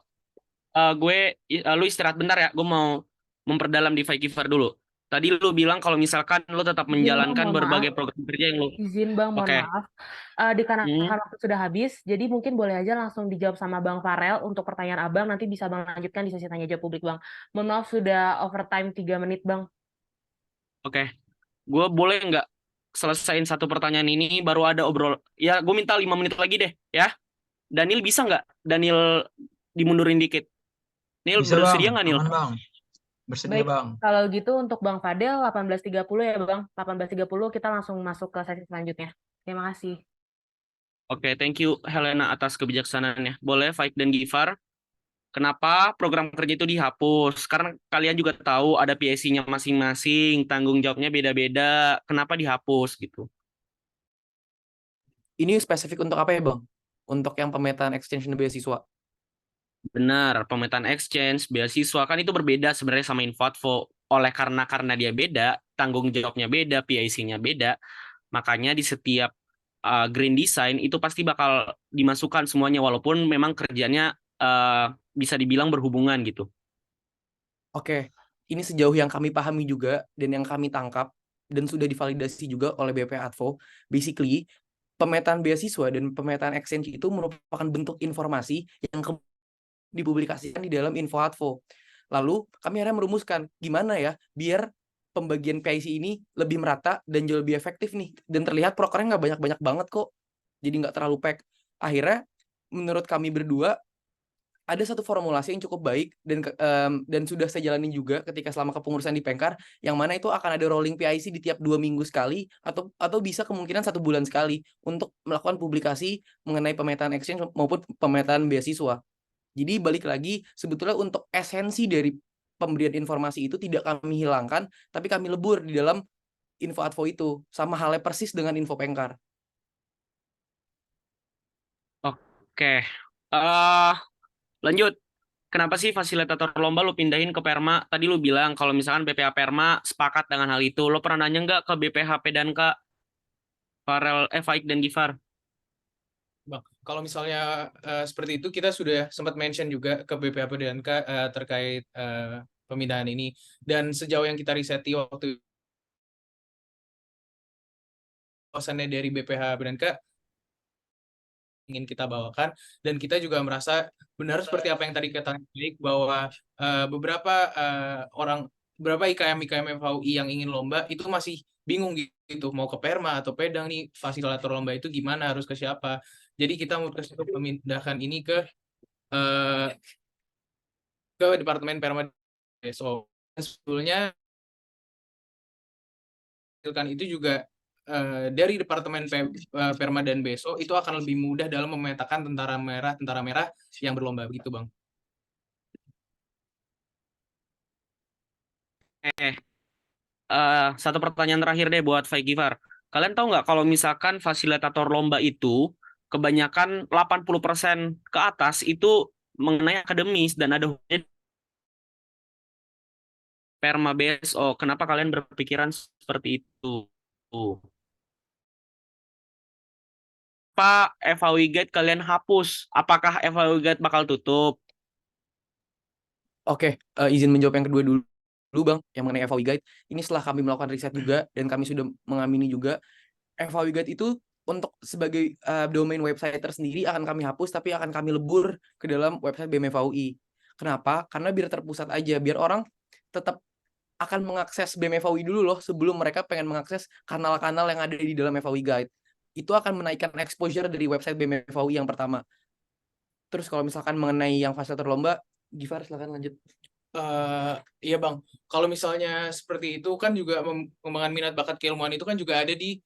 lu istirahat bentar ya, gue mau memperdalam di Faik Gifar dulu. Tadi lu bilang kalau misalkan lu tetap menjalankan berbagai program kerja yang lu... Izin Bang, mohon maaf. Dikarenakan waktu sudah habis, jadi mungkin boleh aja langsung dijawab sama Bang Farel untuk pertanyaan Abang, nanti bisa Bang lanjutkan di sesi tanya jawab publik Bang. Mohon maaf sudah overtime 3 menit Bang. Oke. gue boleh nggak selesain satu pertanyaan ini baru ada obrol. Ya, gue minta 5 menit lagi deh, ya. Daniel bisa nggak? Daniel dimundurin dikit. Nil, Bisa bang, bersedia nggak, Nil? aman bang. Bersedia Baik, bang. kalau gitu untuk Bang Fadel 18.30 ya Bang. 18.30 kita langsung masuk ke sesi selanjutnya. Terima kasih. Oke, thank you Helena atas kebijaksanaannya. Boleh, Faik dan Gifar. Kenapa program kerja itu dihapus? Karena kalian juga tahu ada PIC-nya masing-masing, tanggung jawabnya beda-beda. Kenapa dihapus gitu? Ini spesifik untuk apa ya, Bang? Untuk yang pemetaan extension beasiswa. Benar, pemetaan exchange, beasiswa kan itu berbeda sebenarnya sama Info-Advo. Karena dia beda, tanggung jawabnya beda, PIC-nya beda. Makanya di setiap green design itu pasti bakal dimasukkan semuanya walaupun memang kerjanya bisa dibilang berhubungan gitu. Oke, ini sejauh yang kami pahami juga dan yang kami tangkap dan sudah divalidasi juga oleh BP-Advo, basically pemetaan beasiswa dan pemetaan exchange itu merupakan bentuk informasi yang dipublikasikan di dalam Info-Advo. Lalu kami akhirnya merumuskan gimana ya biar pembagian PIC ini lebih merata dan jauh lebih efektif nih. Dan terlihat prokernya nggak banyak-banyak banget kok. Jadi nggak terlalu pack. Akhirnya menurut kami berdua ada satu formulasi yang cukup baik dan sudah saya jalani juga ketika selama kepengurusan di Pengkar, yang mana itu akan ada rolling PIC di tiap 2 minggu sekali atau bisa kemungkinan 1 bulan sekali untuk melakukan publikasi mengenai pemetaan exchange maupun pemetaan beasiswa. Jadi balik lagi, sebetulnya untuk esensi dari pemberian informasi itu tidak kami hilangkan, tapi kami lebur di dalam Info-Advo itu. Sama halnya persis dengan Info Pengkar. Oke. Lanjut. Kenapa sih fasilitator lomba lu pindahin ke Perma? Tadi lu bilang kalau misalkan BPH Perma sepakat dengan hal itu. Lu pernah nanya nggak ke BPHP dan ke Farel, Faik dan Gifar? Bang, kalau misalnya seperti itu kita sudah sempat mention juga ke BPHP dan terkait pemindahan ini, dan sejauh yang kita riseti waktu kosannya dari BPH Brenka ingin kita bawakan, dan kita juga merasa benar seperti apa yang tadi kata Baik bahwa beberapa IKM FHUI yang ingin lomba itu masih bingung gitu mau ke Perma atau Pedang nih, fasilitator lomba itu gimana, harus ke siapa. Jadi kita memutuskan untuk memindahkan ini ke Departemen Perma BSO. Sebetulnya itu juga dari Departemen Perma dan BSO itu akan lebih mudah dalam memetakan tentara merah yang berlomba begitu, Bang. Satu pertanyaan terakhir deh buat Faik Gifar. Kalian tahu nggak kalau misalkan fasilitator lomba itu kebanyakan 80% ke atas itu mengenai akademis dan ada hubungannya Perma BSO. Kenapa kalian berpikiran seperti itu? Pak, FHUI Guide kalian hapus. Apakah FHUI Guide bakal tutup? Oke, izin menjawab yang kedua dulu Bang, yang mengenai FHUI Guide. Ini setelah kami melakukan riset juga dan kami sudah mengamini juga FHUI Guide itu untuk sebagai domain website tersendiri akan kami hapus, tapi akan kami lebur ke dalam website BEM FHUI. Kenapa? Karena biar terpusat aja, biar orang tetap akan mengakses BEM FHUI dulu loh sebelum mereka pengen mengakses kanal-kanal yang ada di dalam FHUI Guide. Itu akan menaikkan exposure dari website BEM FHUI yang pertama. Terus kalau misalkan mengenai yang fasilitator lomba, Gifar silakan lanjut. Iya Bang, kalau misalnya seperti itu kan juga pengembangan minat bakat keilmuan itu kan juga ada di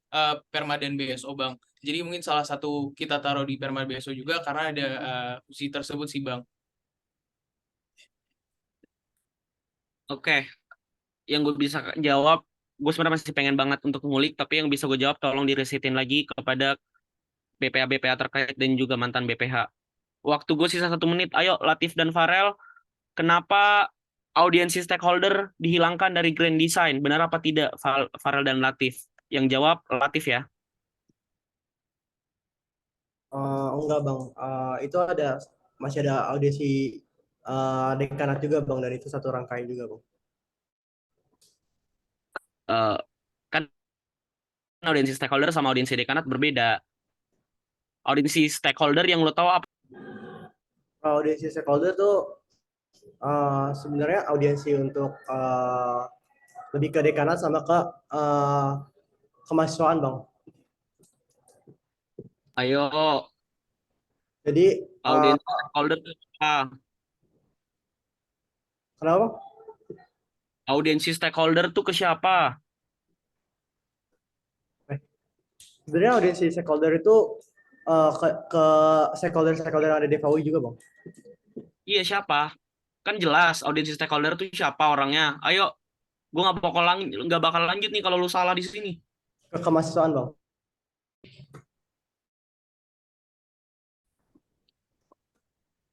Perma dan BSO Bang. Jadi mungkin salah satu kita taruh di Perma BSO juga karena ada fungsi tersebut sih Bang. Oke. Yang gue bisa jawab, gue sebenarnya masih pengen banget untuk ngulik, tapi yang bisa gue jawab tolong diresitin lagi kepada BPH-BPH terkait dan juga mantan BPH. Waktu gue sisa 1 menit, ayo Latif dan Farel, kenapa audiensi stakeholder dihilangkan dari Grand Design? Benar apa tidak, Farel dan Latif? Yang jawab Latif ya. Enggak bang, itu masih ada audisi dekanat juga bang, dan itu satu rangkaian juga bang. Kan audiensi stakeholder sama audiensi dekanat berbeda. Audiensi stakeholder yang lo tahu apa? Audiensi stakeholder tuh sebenarnya audiensi untuk lebih ke dekanat sama ke kemahasiswaan Bang. Ayo, Jadi audiens stakeholder tuh apa? kenapa Bang? Audiensi stakeholder tuh ke siapa? Sebenarnya audiensi stakeholder itu ke stakeholder yang ada di FAUI juga Bang. Iya, siapa? Kan jelas audiensi stakeholder tuh siapa orangnya. Ayo, gue nggak bakal lanjut nih kalau lu salah di sini. Ke kemahasiswaan Bang.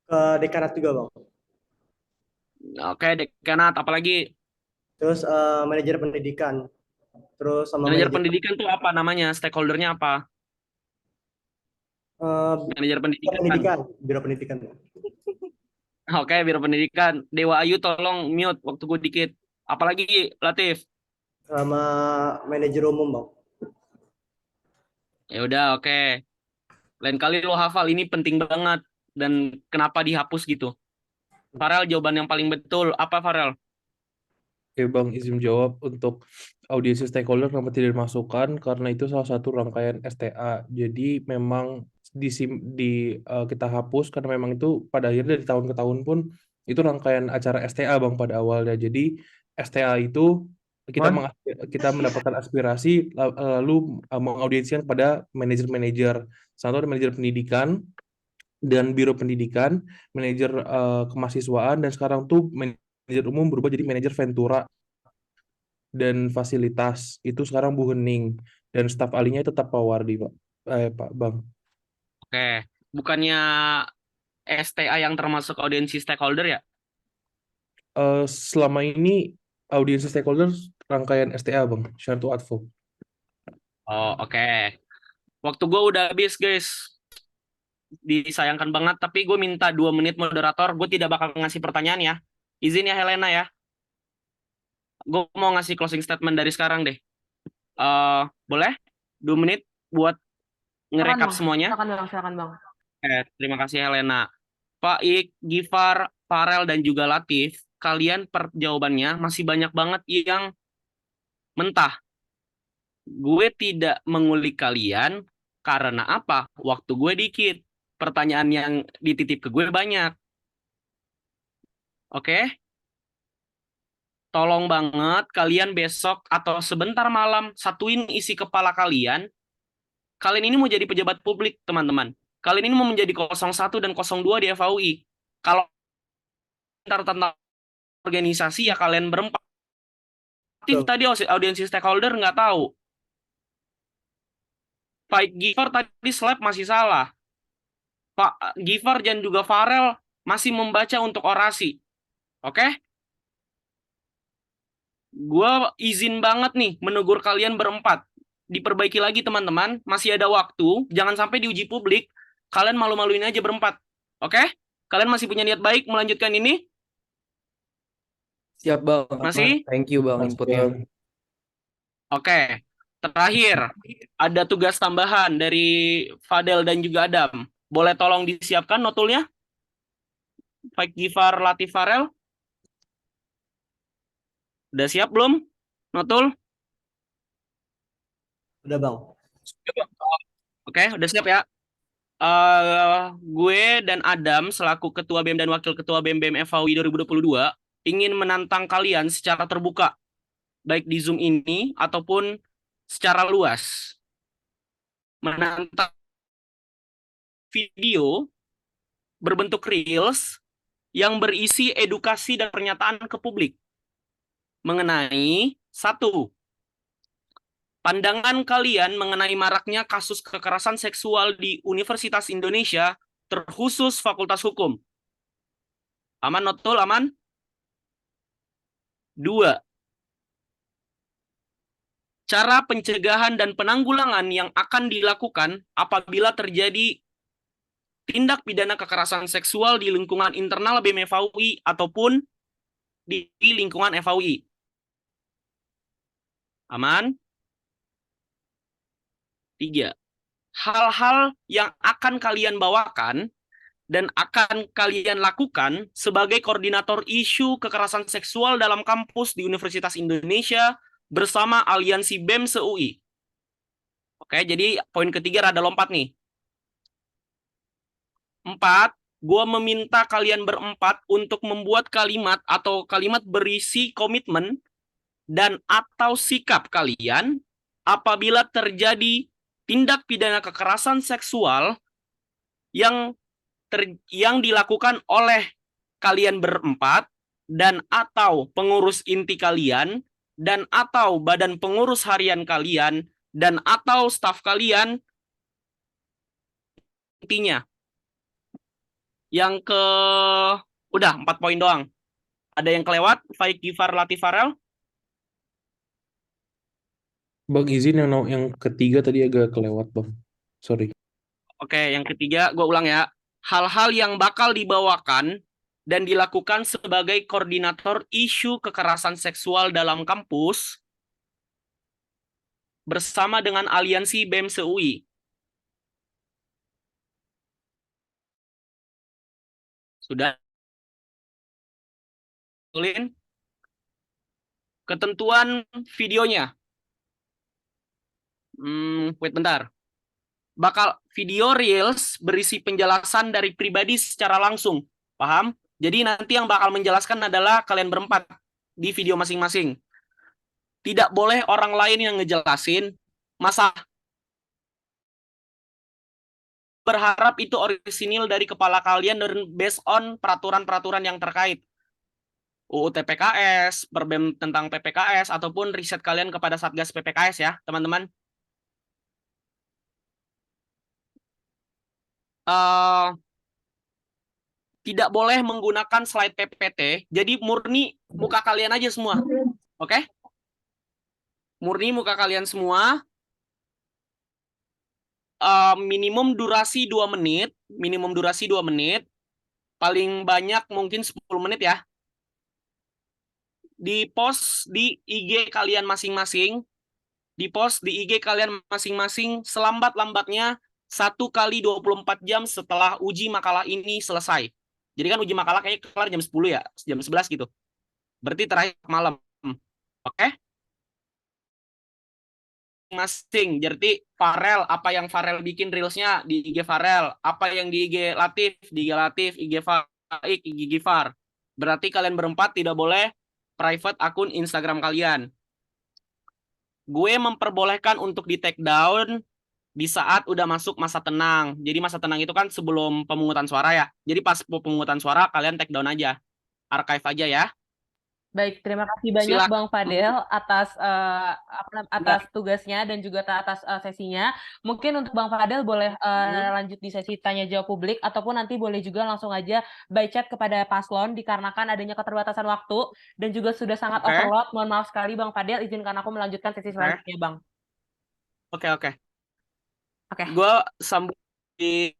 Ke dekanat juga Bang. Oke, dekanat, apalagi Terus manajer pendidikan. Terus sama manajer manajer pendidikan tuh apa namanya? Stakeholdernya apa? eh, Manajer biro pendidikan. pendidikan, biro pendidikan. Oke, biro pendidikan. Dewa Ayu tolong mute waktu gue dikit. Apalagi Latif? Sama manajer umum Bang. Ya udah, oke. Lain kali lo hafal, ini penting banget. Dan kenapa dihapus gitu? Farel, jawaban yang paling betul. Apa, Farel? Oke Bang, izin jawab untuk audiensi stakeholder kenapa tidak dimasukkan karena itu salah satu rangkaian STA. Jadi memang kita hapus karena memang itu pada akhirnya dari tahun ke tahun pun itu rangkaian acara STA Bang pada awalnya. Jadi STA itu kita mendapatkan aspirasi lalu mengaudiensikan kepada manajer-manajer. Satu ada manajer pendidikan dan biro pendidikan, manajer kemahasiswaan, dan sekarang tuh manajer umum berubah jadi manajer Ventura dan fasilitas itu sekarang Bu Hening dan staf ahlinya tetap Pak Wardi Pak Bang. Oke. Bukannya STA yang termasuk audiensi stakeholder ya? Selama ini audiensi stakeholder rangkaian STA Bang, Share to Advo. Oh, oke. Waktu gue udah habis, guys. Disayangkan banget, tapi gue minta 2 menit moderator. Gue tidak bakal ngasih pertanyaan ya. Izin ya, Helena ya. Gue mau ngasih closing statement dari sekarang deh. Boleh? 2 menit buat Silakan ngerekap Bang, semuanya. silakan Bang. Terima kasih Helena. Pak Ik, Gifar, Farel, dan juga Latif, kalian jawabannya masih banyak banget yang mentah. Gue tidak mengulik kalian karena apa? Waktu gue dikit. Pertanyaan yang dititip ke gue banyak. Oke? Tolong banget kalian besok atau sebentar malam satuin isi kepala kalian. Kalian ini mau jadi pejabat publik, teman-teman. Kalian ini mau menjadi 01 dan 02 di FAUI. Kalau tentang organisasi ya kalian berempat. Tadi audiensi stakeholder nggak tahu. Pak Giver tadi slide masih salah. Pak Giver dan juga Farel masih membaca untuk orasi. Oke? Gue izin banget nih menegur kalian berempat. Diperbaiki lagi teman-teman. Masih ada waktu. Jangan sampai diuji publik. Kalian malu-maluin aja berempat. Oke? Kalian masih punya niat baik melanjutkan ini? Siap Bang. Masih? Thank you Bang inputnya. Oke. Terakhir, ada tugas tambahan dari Fadel dan juga Adam. Boleh tolong disiapkan notulnya? Baik Gifar, Latif, Farel. Udah siap belum? Notul? Udah Bang. Oke, udah siap ya. Gue dan Adam selaku Ketua BEM dan Wakil Ketua BEM FAUI 2022 ingin menantang kalian secara terbuka, baik di Zoom ini ataupun secara luas. Menantang video berbentuk Reels yang berisi edukasi dan pernyataan ke publik mengenai satu, pandangan kalian mengenai maraknya kasus kekerasan seksual di Universitas Indonesia, terkhusus Fakultas Hukum. Aman, Notul? Aman? 2. Cara pencegahan dan penanggulangan yang akan dilakukan apabila terjadi tindak pidana kekerasan seksual di lingkungan internal BEM FAUI ataupun di lingkungan FAUI. Aman? 3. Hal-hal yang akan kalian bawakan dan akan kalian lakukan sebagai koordinator isu kekerasan seksual dalam kampus di Universitas Indonesia bersama Aliansi BEM se-UI. Oke, jadi poin ketiga rada lompat nih. 4, gue meminta kalian berempat untuk membuat kalimat atau kalimat berisi komitmen dan atau sikap kalian apabila terjadi tindak pidana kekerasan seksual yang dilakukan oleh kalian berempat dan atau pengurus inti kalian dan atau badan pengurus harian kalian dan atau staf kalian. Intinya yang udah 4 poin doang. Ada yang kelewat? Faik, Gifar, Latif, Farel? Bang izin yang ketiga tadi agak kelewat bang. Sorry. Oke, yang ketiga gue ulang ya. Hal-hal yang bakal dibawakan dan dilakukan sebagai koordinator isu kekerasan seksual dalam kampus bersama dengan Aliansi BEM se-UI. Sudah? Ulin? Ketentuan videonya. Wait bentar. Bakal video reels berisi penjelasan dari pribadi secara langsung. Paham? Jadi nanti yang bakal menjelaskan adalah kalian berempat di video masing-masing. Tidak boleh orang lain yang ngejelasin. Masa berharap itu orisinil dari kepala kalian dan based on peraturan-peraturan yang terkait. UU TPKS, Perbem tentang PPKS, ataupun riset kalian kepada Satgas PPKS ya, teman-teman. Tidak boleh menggunakan slide PPT, jadi murni muka kalian aja semua. Oke? Murni muka kalian semua. Minimum durasi 2 menit. Minimum durasi 2 menit. Paling banyak mungkin 10 menit ya. Di-post di IG kalian masing-masing. Di-post di IG kalian masing-masing selambat-lambatnya 1 kali 24 jam setelah uji makalah ini selesai. Jadi kan uji makalah kayaknya kelar jam 10 ya, jam 11 gitu. Berarti terakhir malam. Oke? Masing. Jadi Farel, apa yang Farel bikin reelsnya di IG Farel, apa yang di IG Latif, di IG Latif, IG Faik, IG Gifar. Berarti kalian berempat tidak boleh private akun Instagram kalian. Gue memperbolehkan untuk di take down di saat udah masuk masa tenang. Jadi masa tenang itu kan sebelum pemungutan suara ya. Jadi pas pemungutan suara kalian take down aja. Archive aja ya. Baik, terima kasih banyak Silakan. Bang Fadel atas tugasnya dan juga atas sesinya. Mungkin untuk Bang Fadel boleh lanjut di sesi tanya jawab publik ataupun nanti boleh juga langsung aja by chat kepada paslon dikarenakan adanya keterbatasan waktu dan juga sudah sangat overload. Mohon maaf sekali Bang Fadel, izinkan aku melanjutkan sesi selanjutnya, Bang. Oke. Oke. Gue sambung di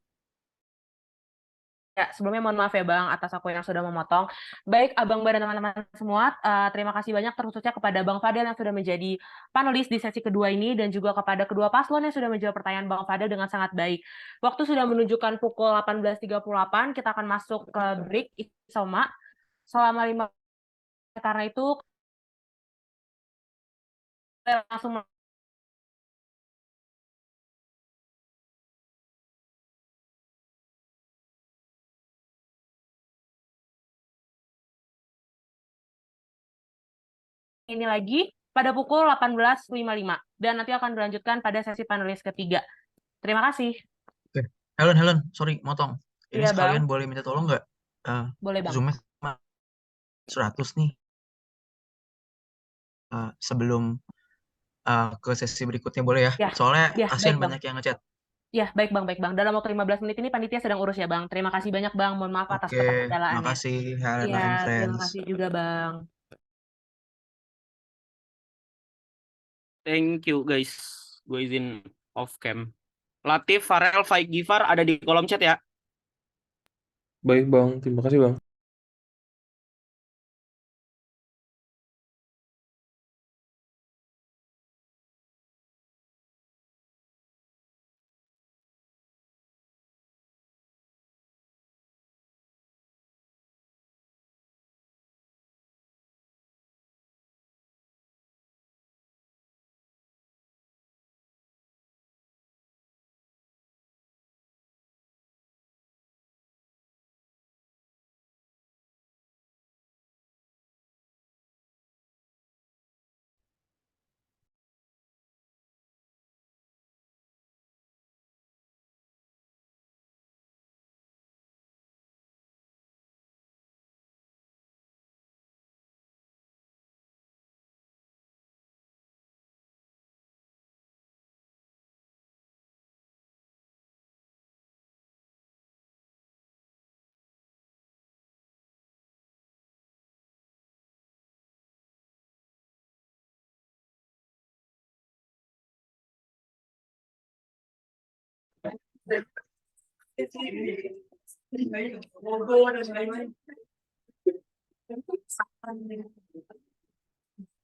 Ya, sebelumnya mohon maaf ya Bang atas aku yang sudah memotong. Baik, Abang dan teman-teman semua, terima kasih banyak terkhususnya kepada Bang Fadel yang sudah menjadi panelis di sesi kedua ini dan juga kepada kedua paslon yang sudah menjawab pertanyaan Bang Fadel dengan sangat baik. Waktu sudah menunjukkan pukul 18.38, kita akan masuk ke break Isoma selama 5 menit. Karena itu langsung ini lagi pada pukul 18.55 dan nanti akan dilanjutkan pada sesi panelis ketiga. Terima kasih. Oke. Helen, sorry, motong. Ini Iya, sekalian Bang. boleh minta tolong nggak? Boleh, Bang. Zoom-nya 100 nih. Sebelum ke sesi berikutnya boleh ya? Ya, Soalnya ya, kasihan baik, Bang. banyak yang ngechat. Ya, baik Bang. Dalam waktu 15 menit ini panitia sedang urus ya Bang. Terima kasih banyak Bang. Mohon maaf atas Oke, keterkendalaannya. makasih Helena Iya, and terima Friends. kasih juga Bang. thank you guys. Gue izin off cam. Latif, Farel, Faik, Gifar ada di kolom chat ya. Baik bang, terima kasih bang.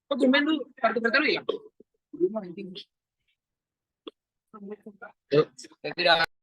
Oh, tumben lu kartu berkarya ya? Tidak.